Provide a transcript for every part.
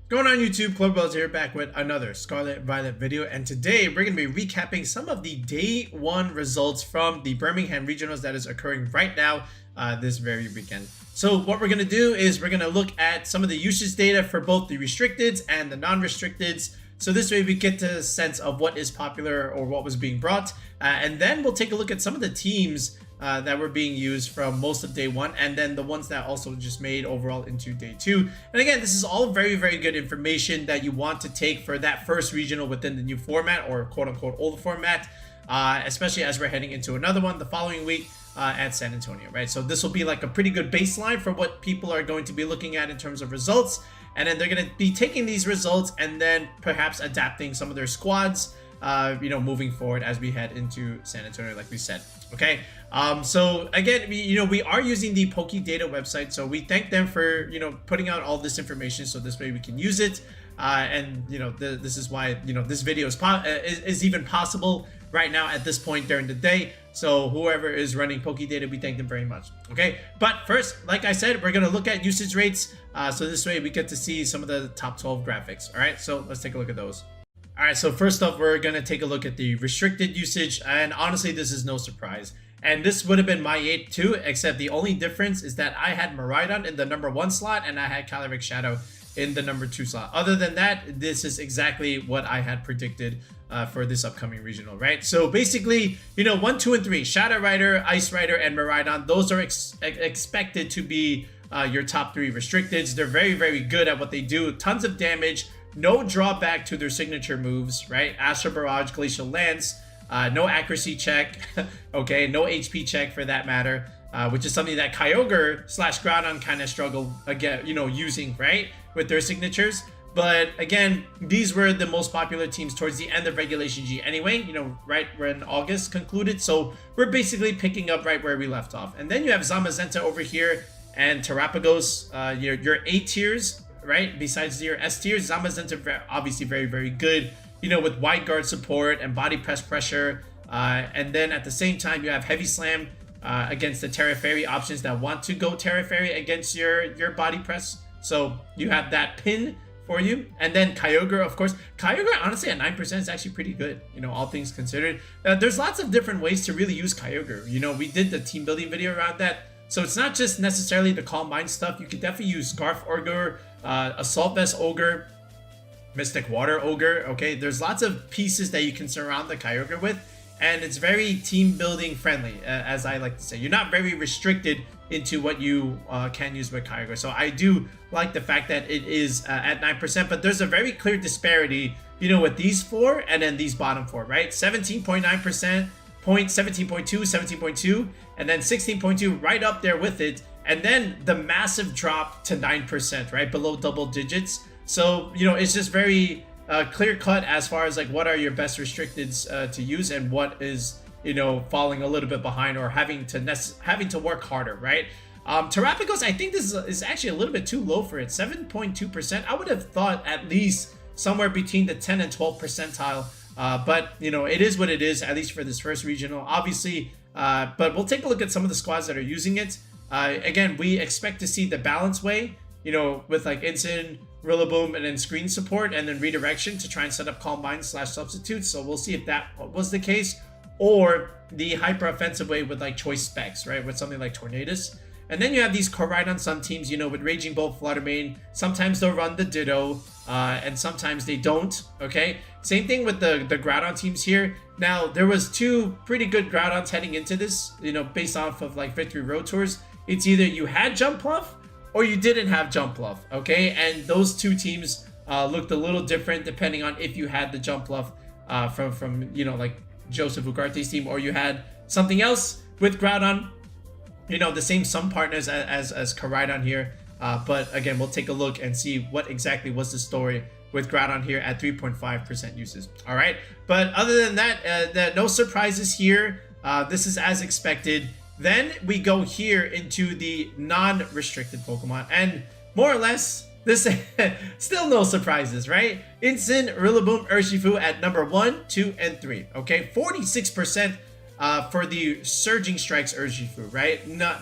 Going on YouTube, Clubbells here, back with another Scarlet Violet video, and today we're going to be recapping some of the day one results from the Birmingham Regionals that is occurring right now this very weekend. So what we're going to do is we're going to look at some of the usage data for both the restricteds and the non-restricteds. So this way we get a sense of what is popular or what was being brought, and then we'll take a look at some of the teams that were being used from most of day one, and then the ones that also just made overall into day two. And again, this is all very, very good information that you want to take for that first regional within the new format, or quote unquote old format, especially as we're heading into another one the following week at San Antonio, right? So this will be like a pretty good baseline for what people are going to be looking at in terms of results. And then they're going to be taking these results and then perhaps adapting some of their squads, moving forward as we head into San Antonio, like we said. Okay, so again, we are using the PokéData website, so we thank them for putting out all this information, so this way we can use it. This is why this video is even possible right now at this point during the day. So whoever is running PokéData, we thank them very much. Okay, but first, like I said, we're gonna look at usage rates, so this way we get to see some of the top 12 graphics. All right, so let's take a look at those. All right, so first up, we're going to take a look at the restricted usage, and honestly, this is no surprise. And this would have been my 8 too, except the only difference is that I had Miraidon in the number 1 slot, and I had Calyrex Shadow in the number 2 slot. Other than that, this is exactly what I had predicted for this upcoming regional, right? So basically, 1, 2, and 3, Shadow Rider, Ice Rider, and Miraidon, those are expected to be your top 3 restricteds. They're very, very good at what they do, tons of damage, no drawback to their signature moves, right? Astral Barrage, Glacial Lance, no accuracy check, okay, no HP check for that matter, which is something that Kyogre / Groudon kind of struggle again, using, right, with their signatures. But again, these were the most popular teams towards the end of regulationG anyway, right when August concluded. So we're basically picking up right where we left off. And then you have Zamazenta over here and Terapagos, your A tiers, right? Besides your S tiers, Zamazenta obviously very, very good, with wide guard support and body press pressure. And then at the same time, you have Heavy Slam against the Terra Fairy options that want to go Terra Fairy against your body press. So you have that pin for you. And then Kyogre, of course. Kyogre, honestly, at 9% is actually pretty good, all things considered. There's lots of different ways to really use Kyogre. We did the team building video around that. So it's not just necessarily the Calm Mind stuff. You could definitely use Scarf Ogre, Assault Vest Ogre, Mystic Water Ogre. Okay, there's lots of pieces that you can surround the Kyogre with, and it's very team building friendly, as I like to say. You're not very restricted into what you can use with Kyogre. So I do like the fact that it is at 9%, but there's a very clear disparity, with these 4 and then these bottom 4, right? 17.9%. 17.2, 17.2, and then 16.2 right up there with it, and then the massive drop to 9%, right below double digits. So it's just very clear cut as far as like what are your best restricteds to use, and what is falling a little bit behind or having to work harder, right? Terapagos, I think this is actually a little bit too low for it, 7.2%. I would have thought at least somewhere between the 10 and 12 percentile. But it is what it is, at least for this first regional, obviously. But we'll take a look at some of the squads that are using it. Again, we expect to see the balance way, with like Instant, Rillaboom, and then screen support, and then redirection to try and set up Calm Mind / substitutes. So we'll see if that was the case, or the hyper offensive way with like choice specs, right, with something like Tornadus. And then you have these Koraidon Sun teams, with Raging Bolt, Fluttermane. Sometimes they'll run the Ditto, and sometimes they don't, okay? Same thing with the Groudon teams here. Now, there was 2 pretty good Groudons heading into this, based off of like Victory Road Tours. It's either you had Jump Bluff or you didn't have Jump Bluff, okay? And those 2 teams looked a little different depending on if you had the Jump Bluff from like Joseph Ugarte's team, or you had something else with Groudon. The same Sun partners as Koraidon here. But again, we'll take a look and see what exactly was the story with Groudon here at 3.5% uses. All right. But other than that, no surprises here. This is as expected. Then we go here into the non-restricted Pokemon. And more or less, this still no surprises, right? Instant, Rillaboom, Urshifu at number 1, 2, and 3. Okay, 46% for the Surging Strikes Urshifu, right? Not,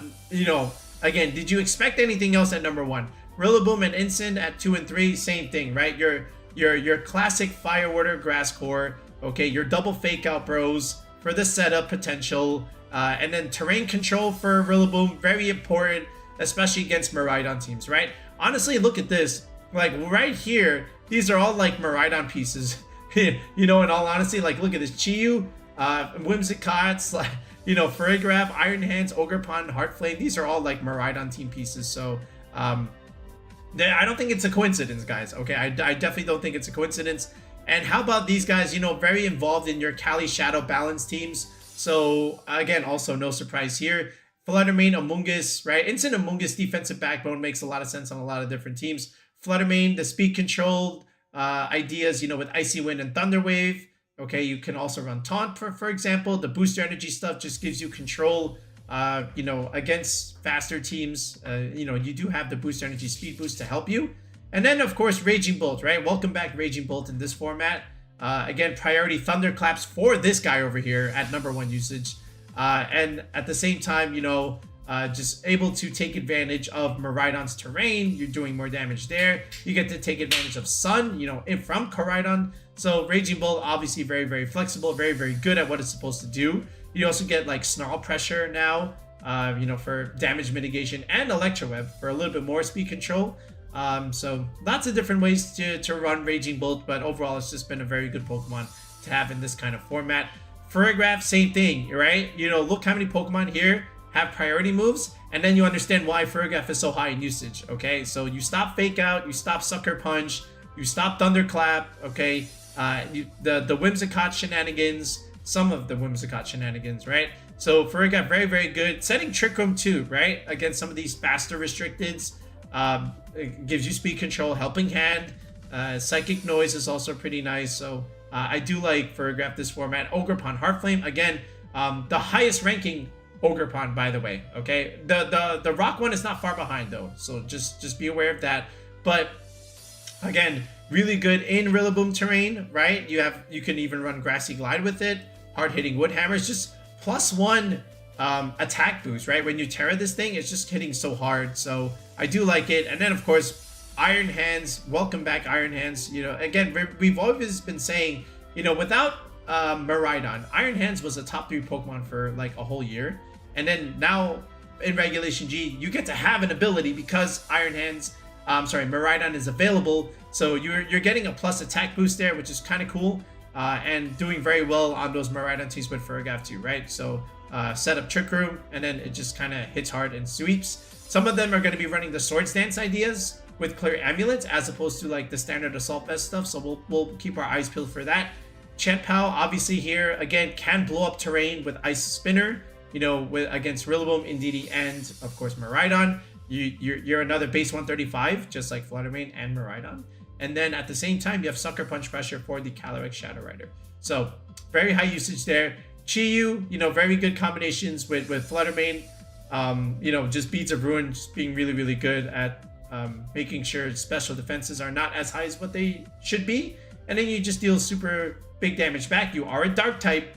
again, did you expect anything else at number 1? Rillaboom and Incin at 2 and 3, same thing, right? Your classic Fire Water Grass Core, okay? Your double Fake Out Bros for the setup potential, and then Terrain Control for Rillaboom, very important, especially against Miraidon teams, right? Honestly, look at this. Like, right here, these are all, like, Miraidon pieces. You know, in all honesty, like, look at this. Chiyu, Whimsicott, you know, Farigiraf, Iron Hands, Ogerpon, Heartflame. These are all, like, Miraidon team pieces, so, I don't think it's a coincidence, guys, okay? I definitely don't think it's a coincidence. And how about these guys, you know, very involved in your Cali Shadow balance teams. So, again, also no surprise here. Fluttermane, Amoonguss, right? Instant Amoonguss defensive backbone makes a lot of sense on a lot of different teams. Fluttermane, the speed control ideas, you know, with Icy Wind and Thunder Wave. Okay, you can also run Taunt, for example. The booster energy stuff just gives you control, you know, against faster teams. You know, you do have the booster energy speed boost to help you. And then, of course, Raging Bolt, right? Welcome back, Raging Bolt, in this format. Again, priority Thunderclaps for this guy over here at #1 usage. And at the same time, you know, just able to take advantage of Miraidon's terrain. You're doing more damage there. You get to take advantage of Sun, you know, from Koraidon. So Raging Bolt, obviously very, very flexible, very, very good at what it's supposed to do. You also get like Snarl Pressure now, you know, for damage mitigation, and Electro Web for a little bit more speed control. So lots of different ways to run Raging Bolt, but overall it's just been a very good Pokemon to have in this kind of format. Farigiraf, same thing, right? You know, look how many Pokemon here have priority moves, and then you understand why Farigiraf is so high in usage, okay? So you stop Fake Out, you stop Sucker Punch, you stop Thunderclap, okay? The Whimsicott shenanigans, some of the Whimsicott shenanigans, right? So Farigiraf, very, very good. Setting Trick Room too, right? Against some of these faster restricteds. It gives you speed control, Helping Hand. Psychic Noise is also pretty nice, so I do like Farigiraf this format. Ogerpon, Heartflame, again, the highest ranking Ogerpon, by the way, okay? The rock one is not far behind though, so just be aware of that. But again, really good in Rillaboom terrain, right? You can even run Grassy Glide with it. Hard-hitting Wood Hammers, just +1 attack boost, right? When you Terra this thing, it's just hitting so hard, so I do like it. And then of course, Iron Hands, welcome back Iron Hands. You know, again, we've always been saying, you know, without Miraidon, Iron Hands was a top 3 Pokemon for like a whole year. And then now in Regulation G, you get to have an ability because Miraidon is available. So you're getting a plus attack boost there, which is kind of cool. And doing very well on those Miraidon teams with Farigiraf too, right? So set up Trick Room, and then it just kind of hits hard and sweeps. Some of them are going to be running the Swords Dance ideas with Clear Amulets as opposed to like the standard Assault Vest stuff, so we'll keep our eyes peeled for that. Chien-Pao, obviously here, again, can blow up terrain with Ice Spinner, you know, against Rillaboom, Indeedee, and of course Miraidon. You're another base 135, just like Fluttermane and Miraidon. And then at the same time, you have Sucker Punch Pressure for the Calyrex Shadow Rider. So very high usage there. Chiyu, you know, very good combinations with Fluttermane. You know, just Beads of Ruin, just being really, really good at making sure special defenses are not as high as what they should be. And then you just deal super big damage back. You are a Dark type,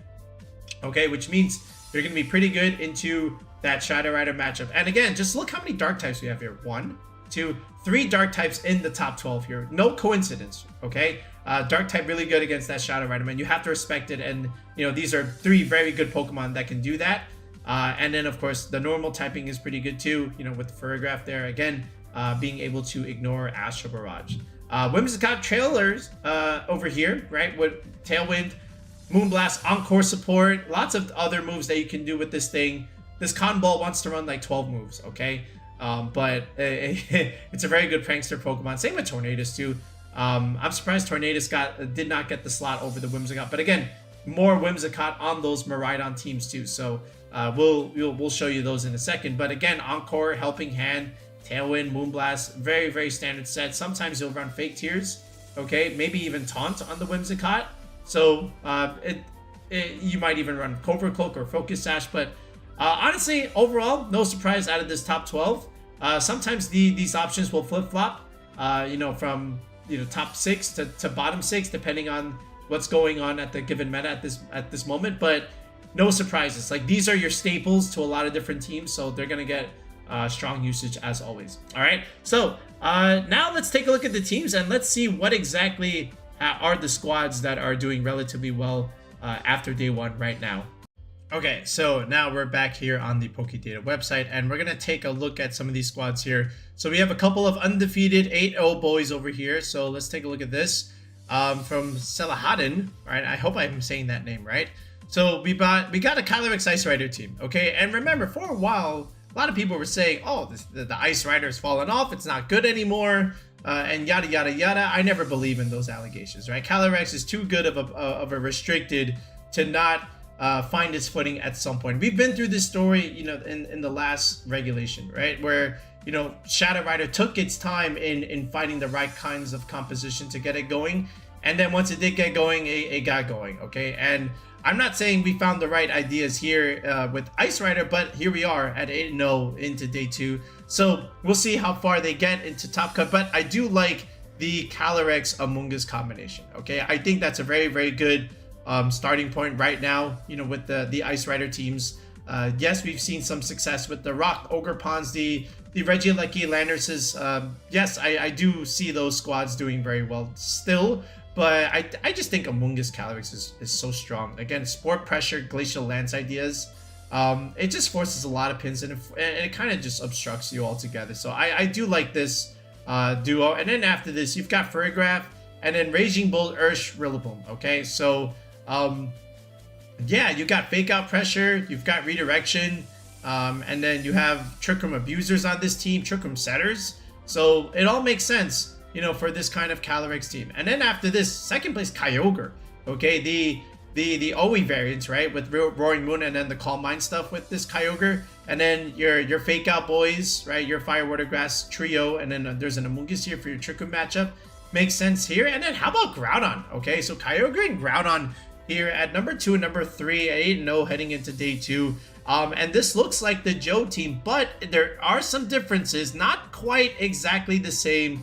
okay, which means you're going to be pretty good into that Shadow Rider matchup. And again, just look how many Dark types we have here. 1, 2, 3 Dark types in the top 12 here. No coincidence, okay? Dark type really good against that Shadow Rider, man. You have to respect it. And, you know, these are 3 very good Pokemon that can do that. And then, of course, the normal typing is pretty good too, you know, with Farigiraf there. Again, being able to ignore Astral Barrage. Whimsicott Trailers over here, right, with Tailwind, Moonblast, Encore support, lots of other moves that you can do with this thing. This Cotton Ball wants to run like 12 moves, okay? But it's a very good prankster Pokemon. Same with Tornadus too. I'm surprised Tornadus did not get the slot over the Whimsicott. But again, more Whimsicott on those Miraidon teams too. So we'll show you those in a second. But again, Encore, Helping Hand, Tailwind, Moonblast, very, very standard set. Sometimes you'll run Fake Tears, okay? Maybe even Taunt on the Whimsicott. So you might even run Covert Cloak or Focus Sash. But honestly, overall, no surprise out of this top 12. Sometimes these options will flip-flop, you know, from top 6 to bottom 6, depending on what's going on at the given meta at this moment. But no surprises. Like, these are your staples to a lot of different teams, so they're gonna get strong usage as always. All right, so Now let's take a look at the teams and let's see what exactly are the squads that are doing relatively well after day one right now. Okay, so now we're back here on the Pokédata website, and we're going to take a look at some of these squads here. So we have a couple of undefeated 8-0 boys over here. So let's take a look at this from Selahattin, right? I hope I'm saying that name right. So we got a Calyrex Ice Rider team, okay? And remember, for a while, a lot of people were saying, oh, the Ice Rider's fallen off, it's not good anymore, and yada, yada, yada. I never believe in those allegations, right? Calyrex is too good of a restricted to not find its footing at some point. We've been through this story, you know, in the last regulation, right? Where, you know, Shadow Rider took its time in finding the right kinds of composition to get it going. And then once it did get going, it got going, okay? And I'm not saying we found the right ideas here with Ice Rider, but here we are at 8-0 into day 2. So we'll see how far they get into Top Cut, but I do like the Calyrex Among Us combination, okay? I think that's a very, very good starting point right now, you know, with the Ice Rider teams. Yes, we've seen some success with the Rock Ogerpons, the regulationG Landerses. Yes, I do see those squads doing very well still, but I just think Among Us Calyrex is so strong. Again, Sport Pressure, Glacial Lance ideas. It just forces a lot of pins and it kind of just obstructs you altogether. So I do like this duo. And then after this, you've got Furrygraph and then Raging Bolt, Ursh, Rillaboom. Okay, so yeah, you got Fake Out Pressure, you've got Redirection, and then you have Trick Room Abusers on this team, Trick Room Setters. So it all makes sense, you know, for this kind of Calyrex team. And then after this, second place Kyogre. Okay, the OE variants, right, with Roaring Moon and then the Calm Mind stuff with this Kyogre. And then your Fake Out boys, right, your Fire Water Grass trio, and then there's an Among Us here for your Trick Room matchup. Makes sense here. And then how about Groudon? Okay, so Kyogre and Groudon here at number 2 and number 3 at 8-0 heading into day 2. And this looks like the Joe team, but there are some differences, not quite exactly the same.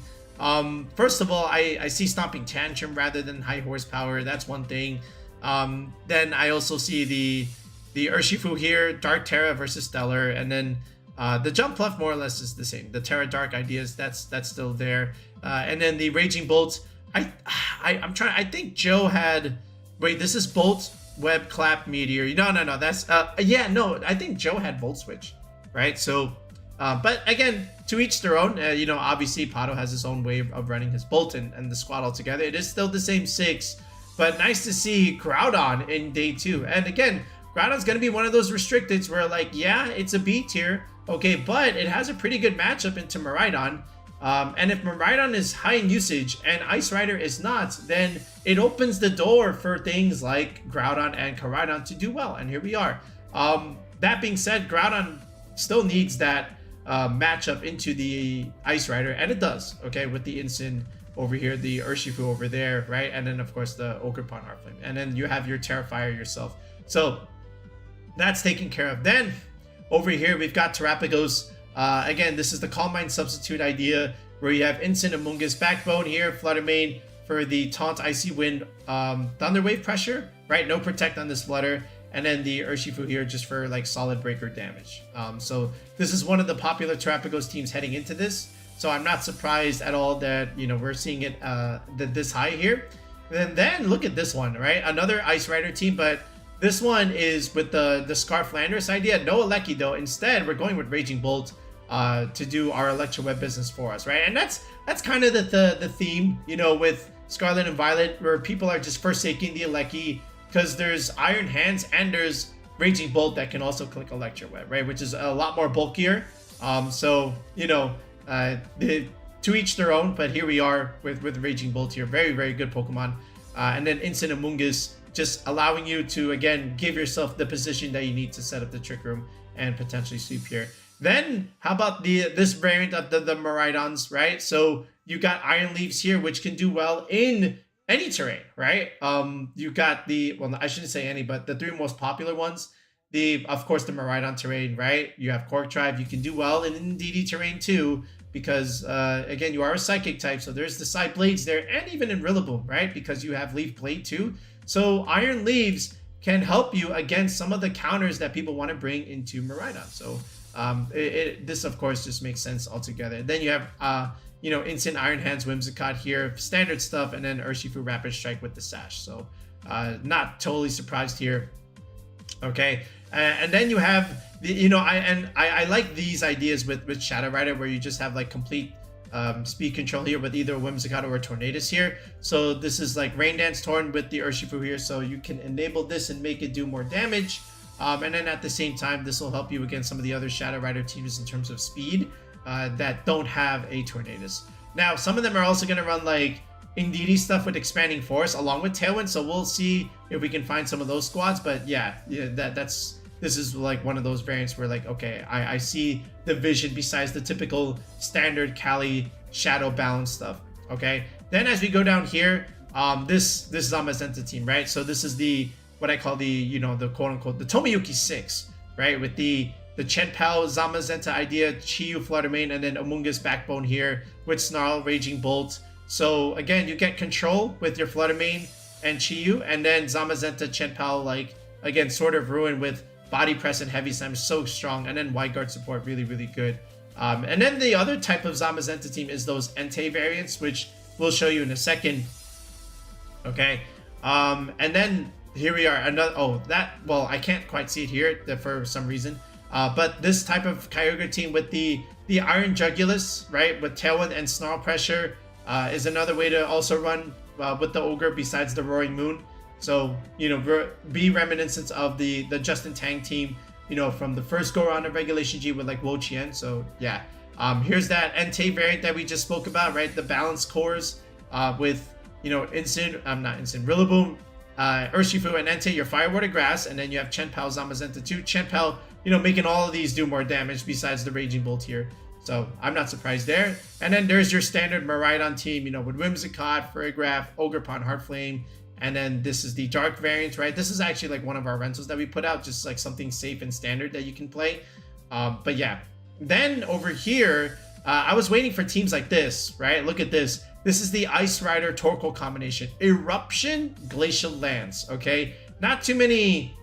First of all, I see Stomping Tantrum rather than High Horsepower. That's one thing. Then I also see the Urshifu here, Dark Terra versus Stellar, and then the Jump Pluff more or less is the same. The Terra Dark ideas, that's still there. And then the Raging Bolt, I think Joe had, wait, this is Bolt, Web, Clap, Meteor. No, that's, yeah, no, I think Joe had Volt Switch, right? So, but again, to each their own. You know, obviously Pato has his own way of running his Bolt and the squad all together. It is still the same 6, but nice to see Groudon in day 2. And again, Groudon's going to be one of those restricteds where, like, yeah, it's a B tier, okay, but it has a pretty good matchup into Miraidon. And if Miraidon is high in usage and Ice Rider is not, then it opens the door for things like Groudon and Caridon to do well. And here we are. That being said, Groudon still needs that matchup into the Ice Rider, and it does, okay, with the Incin over here, the Urshifu over there, right? And then, of course, the Ogerpon Heartflame. And then you have your Terrifier yourself. So that's taken care of. Then over here, we've got Terapagos. Again, this is the Calm Mind substitute idea where you have Incin, Among Us, Backbone here, Flutter Mane for the Taunt, Icy Wind, Thunder Wave Pressure, right? No Protect on this Flutter. And then the Urshifu here just for like solid breaker damage. So this is one of the popular Terapagos teams heading into this. So I'm not surprised at all that, you know, we're seeing it this high here. And then look at this one, right? Another Ice Rider team, but this one is with the Scarf Landers idea. No Alecki though. Instead, we're going with Raging Bolt to do our Electro Web business for us, right? And that's kind of the theme, you know, with Scarlet and Violet, where people are just forsaking the Alecki because there's Iron Hands and there's Raging Bolt that can also click Electro Web, right? Which is a lot more bulkier. So, you know, to each their own, but here we are with Raging Bolt here. Very, very good Pokemon. And then Incin Among Us, just allowing you to, again, give yourself the position that you need to set up the Trick Room and potentially sweep here. Then, how about this variant of the Miraidons, right? So you got Iron Leaves here, which can do well in any terrain, right? You got well, I shouldn't say any, but the 3 most popular ones. Of course, the Miraidon terrain, right? You have Cork Drive. You can do well in DD terrain too, because again, you are a Psychic type, so there's the Side Blades there, and even in Rillaboom, right? Because you have Leaf Blade too. So Iron Leaves can help you against some of the counters that people want to bring into Miraidon. So this, of course, just makes sense altogether. Then you have, you know, instant Iron Hands, Whimsicott here, standard stuff, and then Urshifu Rapid Strike with the Sash. So not totally surprised here. Okay, and then you have the, you know, I like these ideas with Shadow Rider, where you just have like complete speed control here with either a Whimsicott or a Tornadus here. So this is like Rain Dance Torn with the Urshifu here, so you can enable this and make it do more damage. And then at the same time, this will help you against some of the other Shadow Rider teams in terms of speed that don't have a Tornadus. Now, some of them are also going to run like Indeedee stuff with Expanding Force along with Tailwind, so we'll see if we can find some of those squads. But yeah, this is like one of those variants where like, okay, I see the vision besides the typical standard Cali Shadow balance stuff. Okay, then as we go down here, this Zamazenta team, right? So this is the what I call the, you know, the quote unquote the Tomoyuki 6, right? With the Chenpao Zamazenta idea, Chiyu Fluttermane, and then Amoonguss Backbone here with Snarl, Raging Bolt. So again, you get control with your Fluttermane and Chiyu, and then Zamazenta Chenpao, like again, sort of ruin with Body Press and Heavy Slam, so strong, and then Wide Guard support, really, really good. And then the other type of Zamazenta team is those Entei variants, which we'll show you in a second. Okay, and then here we are, another, well, I can't quite see it here for some reason. But this type of Kyogre team with the Iron Jugulus, right, with Tailwind and Snarl Pressure, is another way to also run with the Ogre besides the Roaring Moon. So, you know, be reminiscent of the Justin Tang team, you know, from the first go around of Regulation-G with like Wo Chien. So yeah, here's that Entei variant that we just spoke about, right? The Balance Cores with, you know, Rillaboom, Urshifu, and Entei, your Fire, Water, Grass, and then you have Chenpao, Zamazenta 2. Chenpao, you know, making all of these do more damage besides the Raging Bolt here. So I'm not surprised there. And then there's your standard Miraidon team, you know, with Whimsicott, Furrygraph, Ogerpon, Heartflame. And then this is the Dark variant, right? This is actually like one of our rentals that we put out, just like something safe and standard that you can play. But yeah, then over here, I was waiting for teams like this, right? Look at this. This is the Ice Rider Torkoal combination. Eruption, Glacial Lance, okay? Not too many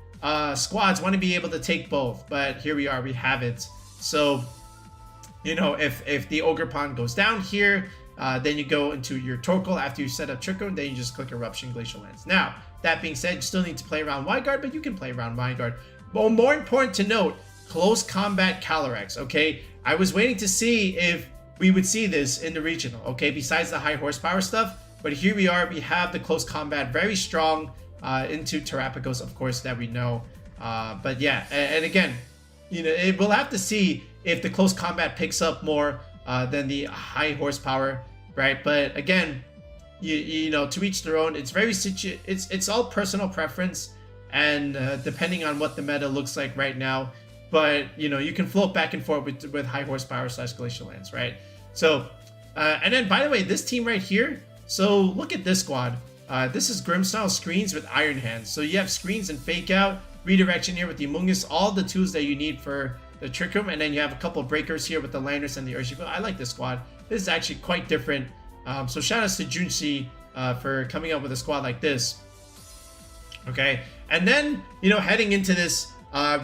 squads want to be able to take both, but here we are, we have it. So, you know, if the Ogerpon goes down here, then you go into your Torkoal after you set up Trick Room, then you just click Eruption, Glacial Lance. Now, that being said, you still need to play around Wide Guard, but you can play around Wide Guard. But more important to note, Close Combat Calyrex, okay? I was waiting to see if we would see this in the regional, okay? Besides the high horsepower stuff, but here we are, we have the Close Combat, very strong into Terrapagos, of course, that we know. But yeah, and again, you know, we'll have to see if the Close Combat picks up more than the high horsepower, right? But again, you know, to each their own. It's very it's all personal preference, and depending on what the meta looks like right now. But you know, you can float back and forth with high horsepower / Glacial Lance, right? So, and then by the way, this team right here. So look at this squad. This is Grimmstyle Screens with Iron Hands. So you have Screens and Fake Out, Redirection here with the Amoonguss, all the tools that you need for the Trick Room, and then you have a couple of breakers here with the Landers and the Urshifu. I like this squad. This is actually quite different. So shout outs to Junshi for coming up with a squad like this. Okay, and then, you know, heading into this,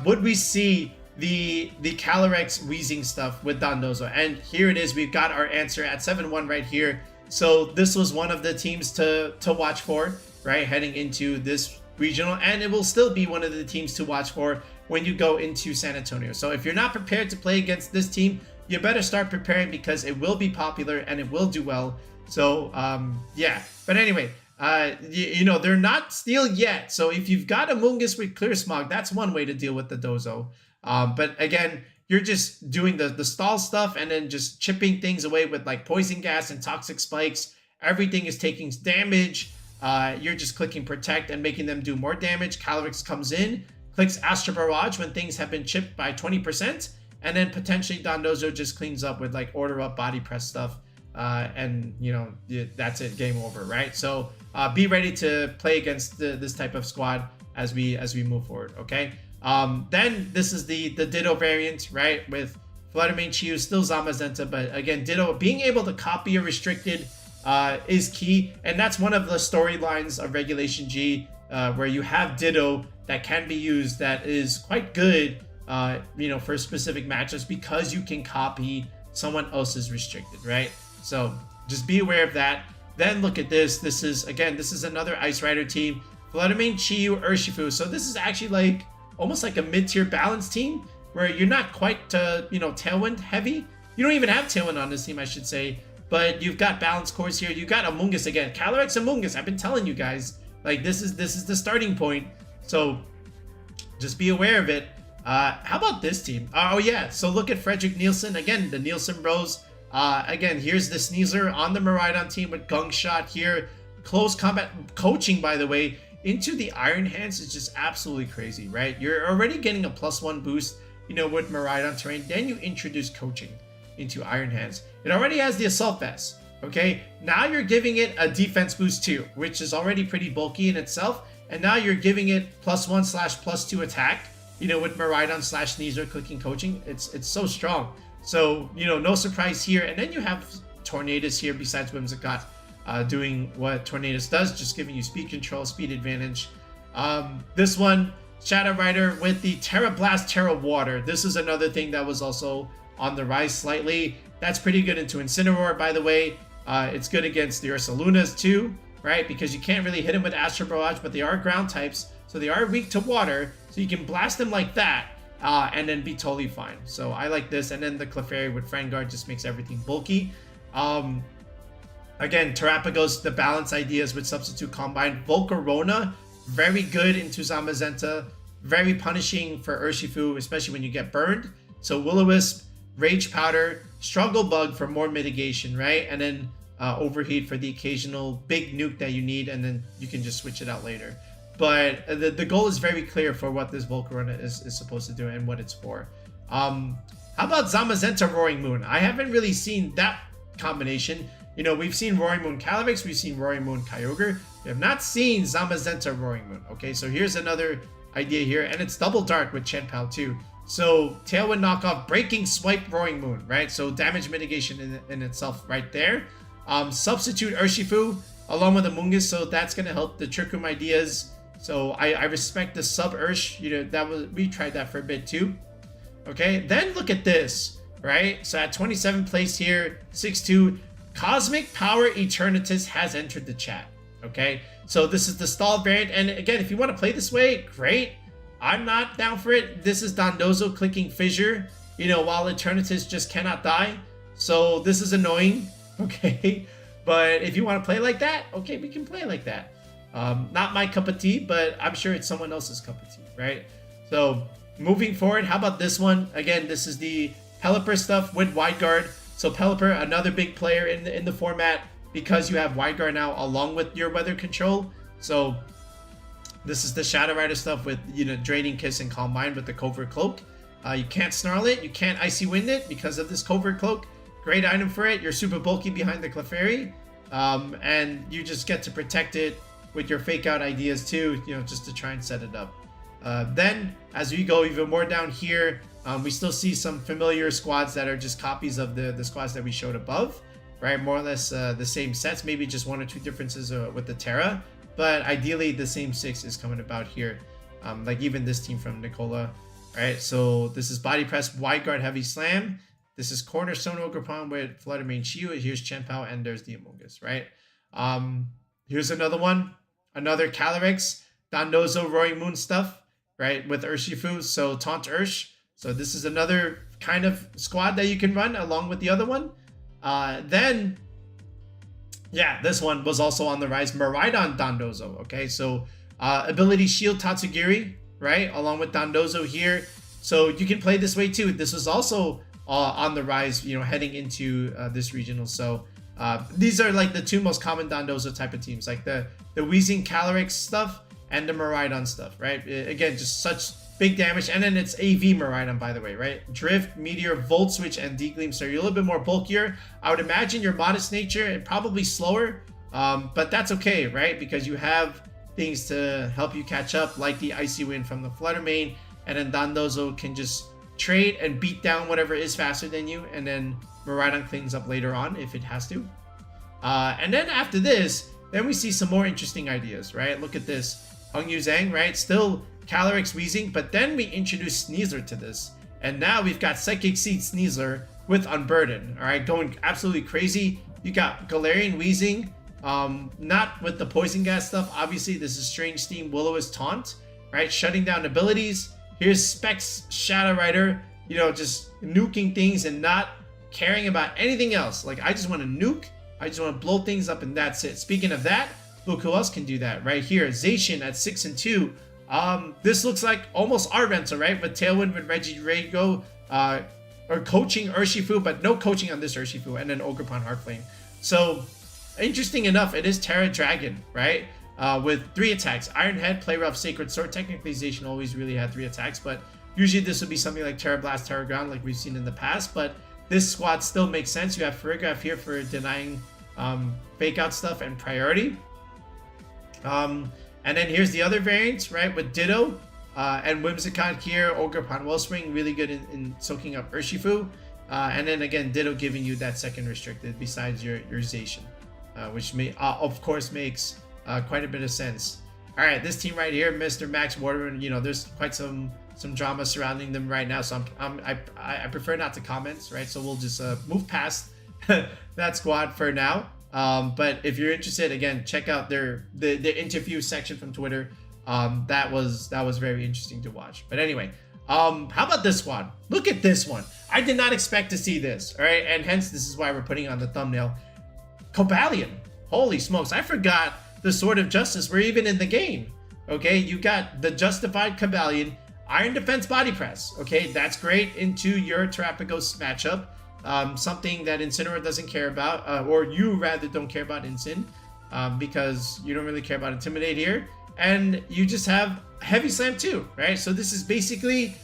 would we see the Calyrex Weezing stuff with Dondozo? And here it is. We've got our answer at 7-1 right here. So this was one of the teams to watch for, right, heading into this regional, and it will still be one of the teams to watch for when you go into San Antonio. So if you're not prepared to play against this team, you better start preparing, because it will be popular and it will do well. So yeah, but anyway, you know, they're not steel yet. So if you've got Amoonguss with Clear Smog, that's one way to deal with the Dozo. But again, you're just doing the stall stuff and then just chipping things away with like Poison Gas and Toxic Spikes. Everything is taking damage. You're just clicking Protect and making them do more damage. Calyrex comes in, clicks Astro Barrage when things have been chipped by 20%, and then potentially Dondozo just cleans up with like Order Up, Body Press stuff, and you know, that's it, game over, right? So be ready to play against this type of squad as we move forward, okay? Then this is the Ditto variant, right, with Fluttermane, Chiyu, still Zamazenta, but again, Ditto, being able to copy a restricted is key, and that's one of the storylines of Regulation-G, where you have Ditto that can be used, that is quite good, you know, for specific matchups, because you can copy someone else's restricted, right? So just be aware of that. Then look at this. This is another Ice Rider team. Fluttermane, Chiyu, Urshifu. So this is actually like almost like a mid-tier balance team where you're not quite Tailwind heavy. You don't even have Tailwind on this team, I should say. But you've got balance cores here. You've got Amoonguss again. Calyrex Amoonguss. I've been telling you guys. Like this is the starting point. So just be aware of it. How about this team? Oh yeah. So look at Frederick Nielsen. Again, the Nielsen Bros. Again, here's the Sneasler on the Miraidon team with Gung Shot here. Close combat coaching, by the way, into the Iron Hands is just absolutely crazy, right? You're already getting a +1 boost, with Miraidon terrain. Then you introduce coaching into Iron Hands. It already has the Assault Vest, okay? Now you're giving it a defense boost too, which is already pretty bulky in itself. And now you're giving it +1/+2 attack, with Miraidon / Sneasler clicking coaching. It's so strong. So, no surprise here. And then you have Tornadus here besides Whimsicott doing what Tornadus does, just giving you speed control, speed advantage. This one, Shadow Rider with the Terra Blast, Terra Water. This is another thing that was also on the rise slightly. That's pretty good into Incineroar, by the way. It's good against the Ursalunas too, right? Because you can't really hit them with Astro Barrage, but they are ground types, so they are weak to water. So you can blast them like that. And then be totally fine. So I like this. And then the Clefairy with Friend Guard just makes everything bulky. Again, Terrapagos, the balance ideas with Substitute Combine. Volcarona, very good into Zamazenta. Very punishing for Urshifu, especially when you get burned. So Will-O-Wisp, Rage Powder, Struggle Bug for more mitigation, right? And then Overheat for the occasional big nuke that you need. And then you can just switch it out later. But the goal is very clear for what this Volcarona is supposed to do and what it's for. How about Zamazenta Roaring Moon? I haven't really seen that combination. We've seen Roaring Moon Calyrex, we've seen Roaring Moon Kyogre. We have not seen Zamazenta Roaring Moon. Okay, so here's another idea here. And it's Double Dark with Chien-Pao too. So Tailwind knockoff, Breaking Swipe Roaring Moon, right? So damage mitigation in itself right there. Substitute Urshifu along with Amoonguss. So that's going to help the Trick Room ideas. So I respect the sub Ursh, we tried that for a bit too. Okay, then look at this, right? So at 27th place here, 6-2, Cosmic Power Eternatus has entered the chat. Okay, so this is the stall variant, and again, if you want to play this way, great. I'm not down for it. This is Dondozo clicking Fissure, while Eternatus just cannot die. So this is annoying, okay? But if you want to play like that, okay, we can play like that. Not my cup of tea, but I'm sure it's someone else's cup of tea, right? So moving forward, how about this one? Again, this is the Pelipper stuff with Wide Guard. So Pelipper, another big player in the format because you have Wide Guard now along with your weather control. So this is the Shadow Rider stuff with Draining Kiss and Calm Mind with the Covert Cloak. You can't Snarl it, you can't Icy Wind it because of this Covert Cloak. Great item for it. You're super bulky behind the Clefairy, and you just get to protect it with your fake out ideas too, just to try and set it up. Then as we go even more down here, we still see some familiar squads that are just copies of the squads that we showed above, right? More or less the same sets, maybe just 1 or 2 differences with the Terra, but ideally the same 6 is coming about here. Like even this team from Nicola, right? So this is Body Press, Wide Guard, Heavy Slam. This is Cornerstone Ogerpon with Fluttermane Chiyu. Here's Chien-Pao, and there's the Amoonguss, right? Here's another one. Another Calyrex, Dondozo Roaring Moon stuff, right? With Urshifu, so Taunt Ursh. So this is another kind of squad that you can run along with the other one. Then, yeah, this one was also on the rise. Miraidon Dondozo, okay? So Ability Shield Tatsugiri, right? Along with Dondozo here. So you can play this way too. This was also on the rise, heading into this regional. So these are like the 2 most common Dondozo type of teams, like the Weezing Calyrex stuff and the Miraidon stuff, right? Again, just such big damage. And then it's AV Miraidon, by the way, right? Drift, Meteor, Volt Switch, and D-Gleam. So you're a little bit more bulkier. I would imagine you're modest nature and probably slower, but that's okay, right? Because you have things to help you catch up, like the Icy Wind from the Fluttermane, and then Dondozo can just trade and beat down whatever is faster than you, and then Miraidon cleans up later on if it has to. And then after this, then we see some more interesting ideas, right? Look at this. Hungyu Zhang, right? Still Calyrex Weezing, but then we introduce Sneasler to this. And now we've got Psychic Seed Sneasler with Unburden, all right? Going absolutely crazy. You got Galarian Weezing, not with the poison gas stuff. Obviously, this is Strange Steam, Will-O-Wisp Taunt, right? Shutting down abilities. Here's Specs Shadow Rider, you know, just nuking things and not caring about anything else. Like, I just want to nuke, I just want to blow things up, and that's it. Speaking of that, look who else can do that right here. Zacian at 6 and 2. This looks like almost our rental, right? With Tailwind with Regidrago, or coaching Urshifu, but no coaching on this Urshifu, and then Ogerpon Heartflame. So, interesting enough, it is Terra Dragon, right? With 3 attacks. Iron Head, Play Rough, Sacred Sword. Technically, Zacian always really had 3 attacks, but usually this would be something like Terra Blast, Terra Ground, like we've seen in the past, but this squad still makes sense. You have Farigiraf here for denying fake out stuff and priority. And then here's the other variants, right? With Ditto and Whimsicott here, Ogerpon Wellspring, really good in soaking up Urshifu. And then again, Ditto giving you that second restricted besides your Zacian, which of course makes quite a bit of sense. All right, this team right here, Mr. Max Waterman, you know, there's quite some drama surrounding them right now, so I prefer not to comment, right? So we'll just move past that squad for now. But if you're interested, again, check out the interview section from Twitter. That was very interesting to watch. But anyway, how about this squad? Look at this one. I did not expect to see this, all right? And hence, this is why we're putting on the thumbnail. Cobalion. Holy smokes, I forgot the Sword of Justice were even in the game. Okay, you got the Justified Cobalion, Iron Defense Body Press. Okay, that's great into your Terrapagos matchup. Something that Incineroar doesn't care about, or you rather don't care about Incin, because you don't really care about Intimidate here. And you just have Heavy Slam too, right? So this is basically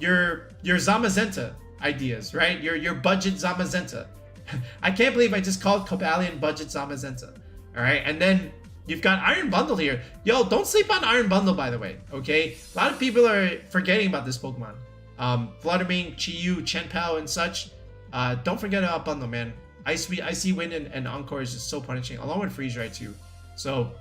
your Zamazenta ideas, right? Your budget Zamazenta. I can't believe I just called Cobalion budget Zamazenta. All right, and then you've got Iron Bundle here. Yo, don't sleep on Iron Bundle, by the way, okay? A lot of people are forgetting about this Pokemon. Fluttermane, Chi-Yu, Chien-Pao, and such. Don't forget about Bundle, man. Icy Wind and Encore is just so punishing, along with Freeze Ray too. So,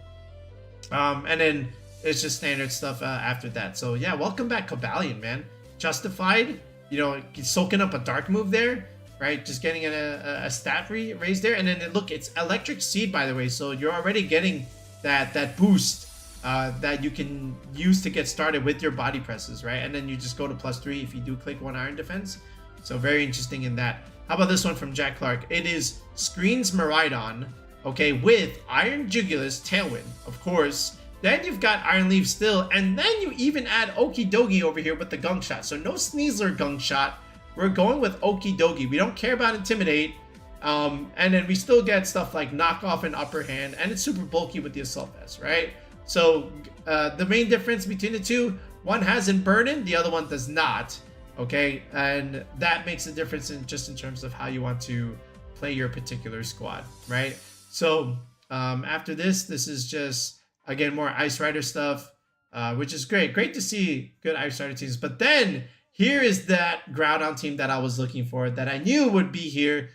and then it's just standard stuff after that. So yeah, welcome back Cobalion, man. Justified, you know, soaking up a Dark move there. Right, just getting a stat raise there, and then look, it's Electric Seed, by the way, so you're already getting that boost that you can use to get started with your body presses, right? And then you just go to +3 if you do click 1 Iron Defense. So very interesting in that. How about this one from Jack Clark? It is Screens Miraidon, okay, with Iron Jugulus Tailwind, of course. Then you've got Iron Leaf still, and then you even add Okidogi over here with the Gunk Shot. So no Sneasler Gunk Shot. We're going with Okidogi. We don't care about Intimidate. And then we still get stuff like Knockoff and Upper Hand. And it's super bulky with the Assault Vest, right? So the main difference between the two, one has in Burden, the other one does not. Okay? And that makes a difference in terms of how you want to play your particular squad, right? So after this is just, again, more Ice Rider stuff, which is great. Great to see good Ice Rider teams. But then here is that Groudon team that I was looking for, that I knew would be here.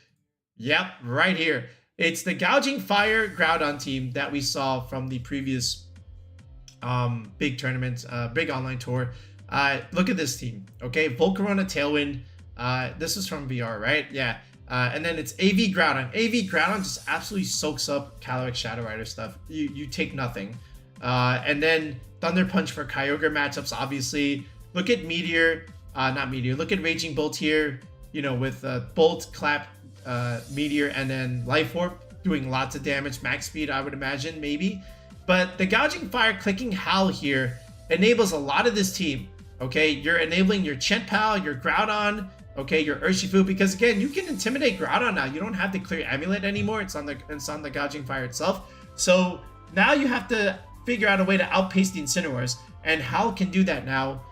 Yep, right here. It's the Gouging Fire Groudon team that we saw from the previous big tournament, big online tour. Look at this team, okay? Volcarona Tailwind. This is from VR, right? Yeah. And then it's AV Groudon. AV Groudon just absolutely soaks up Calyrex Shadow Rider stuff. You take nothing. And then Thunder Punch for Kyogre matchups, obviously. Look at Meteor. Not Meteor. Look at Raging Bolt here, you know, with Bolt, Clap, Meteor, and then Life Orb doing lots of damage. Max speed, I would imagine, maybe. But the Gouging Fire clicking Howl here enables a lot of this team, okay? You're enabling your Chien-Pao, your Groudon, okay, your Urshifu, because again, you can intimidate Groudon now. You don't have to clear Amulet anymore. It's on the Gouging Fire itself. So now you have to figure out a way to outpace the Incineroars, and Howl can do that now.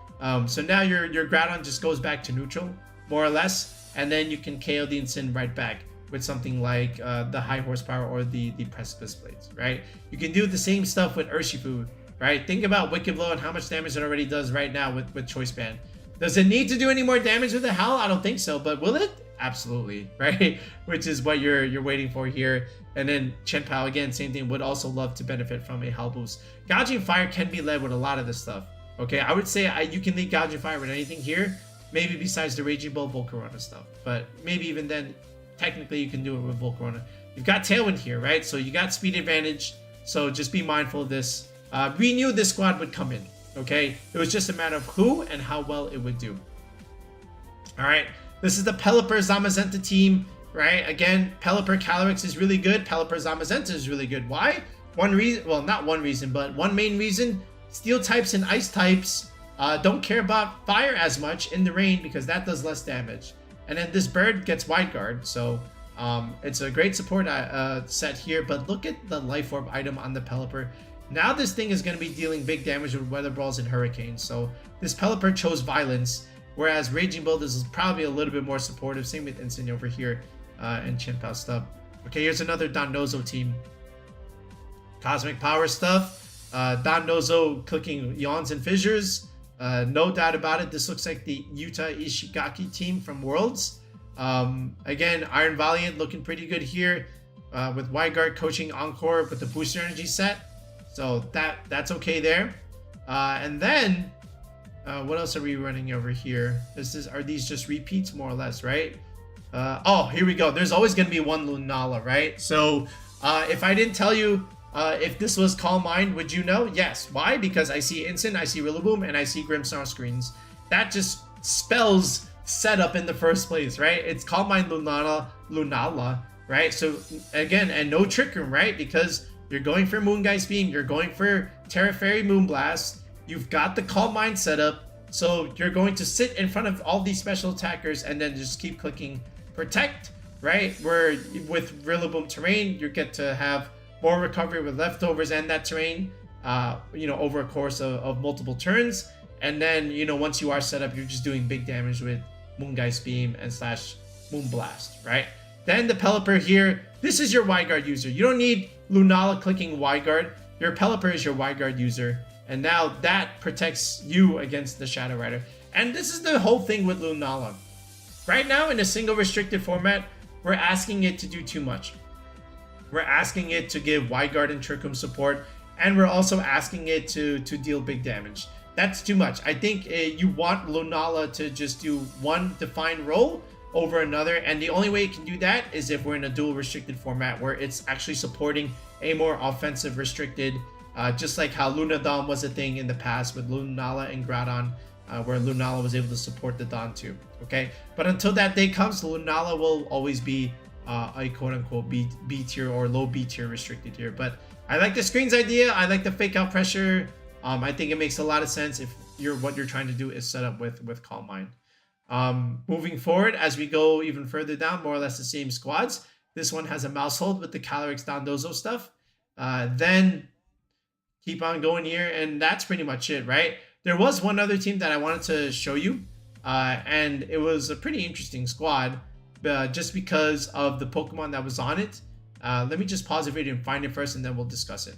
So now your Groudon just goes back to neutral, more or less, and then you can KO the Incin right back with something like the High Horsepower or the Precipice Blades, right? You can do the same stuff with Urshifu, right? Think about Wicked Blow and how much damage it already does right now with Choice Band. Does it need to do any more damage with the Howl? I don't think so, but will it? Absolutely, right? Which is what you're waiting for here. And then Chien-Pao, again, same thing, would also love to benefit from a Howl boost. Gouging Fire can be led with a lot of this stuff. Okay, I would say you can lead Gouging Fire with anything here, maybe besides the Raging Bolt, Volcarona stuff. But maybe even then, technically you can do it with Volcarona. you've got Tailwind here, right? So you got speed advantage. So just be mindful of this. We knew this squad would come in, okay? It was just a matter of who and how well it would do. All right, this is the Pelipper Zamazenta team, right? Again, Pelipper Calyrex is really good. Pelipper Zamazenta is really good. Why? One reason, well, not one reason, but one main reason, steel types and ice types don't care about fire as much in the rain because that does less damage. And then this bird gets wide guard, so it's a great support set here. But look at the life orb item on the Pelipper. Now this thing is going to be dealing big damage with weather balls and hurricanes. So this Pelipper chose violence, whereas Raging Build is probably a little bit more supportive. Same with Instant over here and Chimpa stuff. Okay, here's another Dondozo team. Cosmic Power stuff. Dondozo clicking Yawns and Fissures. No doubt about it, this looks like the Yuta Ishigaki team from Worlds. Again, Iron Valiant looking pretty good here with Wyguard coaching Encore with the booster energy set. So that's okay there. And then, what else are we running over here? Are these just repeats more or less, right? Oh, here we go. There's always going to be one Lunala, right? So if I didn't tell you if this was Calm Mind, would you know? Yes. Why? Because I see Instant, I see Rillaboom, and I see Grimmsnarl screens. That just spells setup in the first place, right? It's Calm Mind Lunala, right? So again, and no Trick Room, right? Because you're going for Moongeist Beam, you're going for Terra Fairy Moonblast, you've got the Calm Mind setup, so you're going to sit in front of all these special attackers and then just keep clicking Protect, right? Where with Rillaboom terrain, you get to have more recovery with leftovers and that terrain, over a course of multiple turns. And then, once you are set up, you're just doing big damage with Moongeist Beam and / Moonblast, right? Then the Pelipper here, this is your Wyguard user. You don't need Lunala clicking Wyguard. Your Pelipper is your Wyguard user. And now that protects you against the Shadow Rider. And this is the whole thing with Lunala. Right now, in a single restricted format, we're asking it to do too much. We're asking it to give Wyguard and Trick Room support, and we're also asking it to deal big damage. That's too much. I think you want Lunala to just do one defined role over another, and the only way it can do that is if we're in a dual restricted format where it's actually supporting a more offensive restricted, just like how Lunadon was a thing in the past with Lunala and Groudon, where Lunala was able to support the Don too. Okay, but until that day comes, Lunala will always be a quote-unquote B tier or low B tier restricted here. But I like the screens idea. I like the fake out pressure. I think it makes a lot of sense if what you're trying to do is set up with Calm Mind. Moving forward, as we go even further down, more or less the same squads. This one has a mouse hold with the Calyrex Dondozo stuff. Then keep on going here, and that's pretty much it, right? There was one other team that I wanted to show you, and it was a pretty interesting squad. Just because of the Pokemon that was on it. Let me just pause the video and find it first, and then we'll discuss it.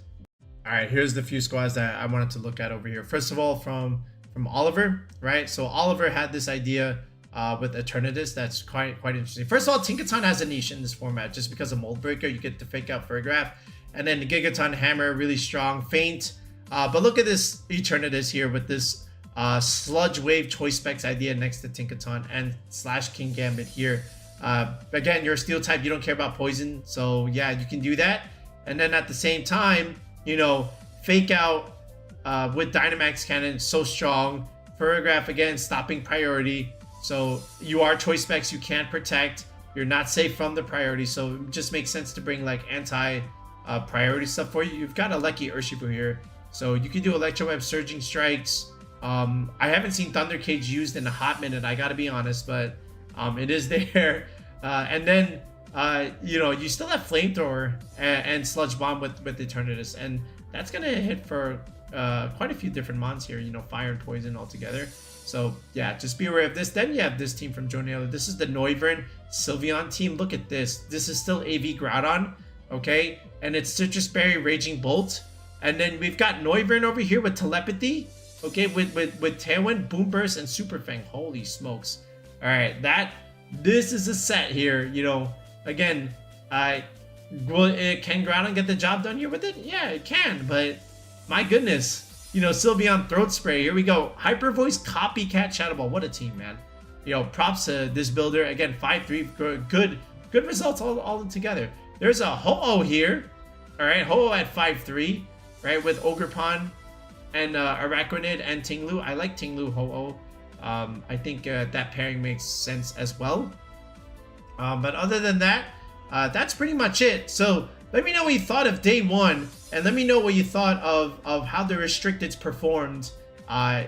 All right, here's the few squads that I wanted to look at over here. First of all, from Oliver, right? So Oliver had this idea with Eternatus that's quite interesting. First of all, Tinkaton has a niche in this format just because of Mold Breaker. You get to fake out Furgraph, and then the Gigaton Hammer, really strong, faint. But look at this Eternatus here with this Sludge Wave Choice Specs idea next to Tinkaton and / King Gambit here. Again, you're a steel type, you don't care about poison, so yeah, you can do that. And then at the same time, fake out with Dynamax Cannon, so strong. Furgraph again, stopping priority. So you are choice specs, you can't protect, you're not safe from the priority, so it just makes sense to bring like anti priority stuff for you. You've got a lucky Urshifu here, so you can do Electro Web, Surging Strikes. I haven't seen Thunder Cage used in a hot minute, I gotta be honest, but it is there. And then you still have Flamethrower and Sludge Bomb with Eternatus, and that's gonna hit for quite a few different mons here, fire and poison all together. So yeah, just be aware of this. Then you have this team from Jonelle. This is the Noivern Sylveon team. Look at this. This is still AV Groudon, okay? And it's Citrus Berry Raging Bolt. And then we've got Noivern over here with Telepathy, okay, with Tailwind, Boom Burst, and Super Fang. Holy smokes. All right, this is a set here, again, can Groudon get the job done here with it? Yeah, it can, but my goodness, Sylveon Throat Spray, here we go. Hyper Voice, Copycat, Shadow Ball, what a team, man. Props to this builder, again, 5-3, good results all together. There's a Ho-Oh here. All right, Ho-Oh at 5'3", right, with Ogerpon and Araquanid and Tinglu. I like Tinglu Ho-Oh. I think that pairing makes sense as well. But other than that, that's pretty much it. So let me know what you thought of day 1, and let me know what you thought of how the restricteds performed,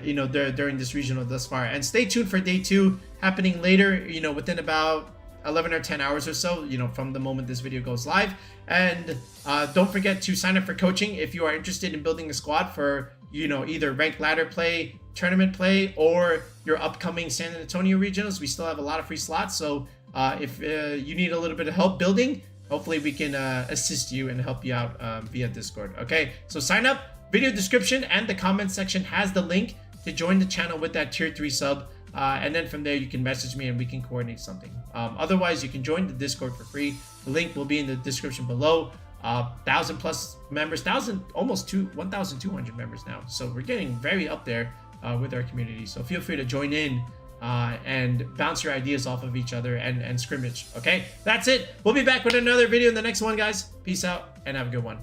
you know, during this regional thus far. And stay tuned for day 2 happening later, you know, within about 11 or 10 hours or so, you know, from the moment this video goes live. And don't forget to sign up for coaching if you are interested in building a squad for, you know, either ranked ladder play, tournament play, or your upcoming San Antonio regionals. We still have a lot of free slots, so if you need a little bit of help building, hopefully we can assist you and help you out via Discord. Okay, so sign up. Video description and the comment section has the link to join the channel with that tier 3 sub. And then from there you can message me and we can coordinate something. Otherwise, you can join the Discord for free. The link will be in the description below. 1,000 plus members, almost 1,200 members now. So we're getting very up there with our community. So feel free to join in and bounce your ideas off of each other and scrimmage. Okay, that's it. We'll be back with another video in the next one, guys. Peace out and have a good one.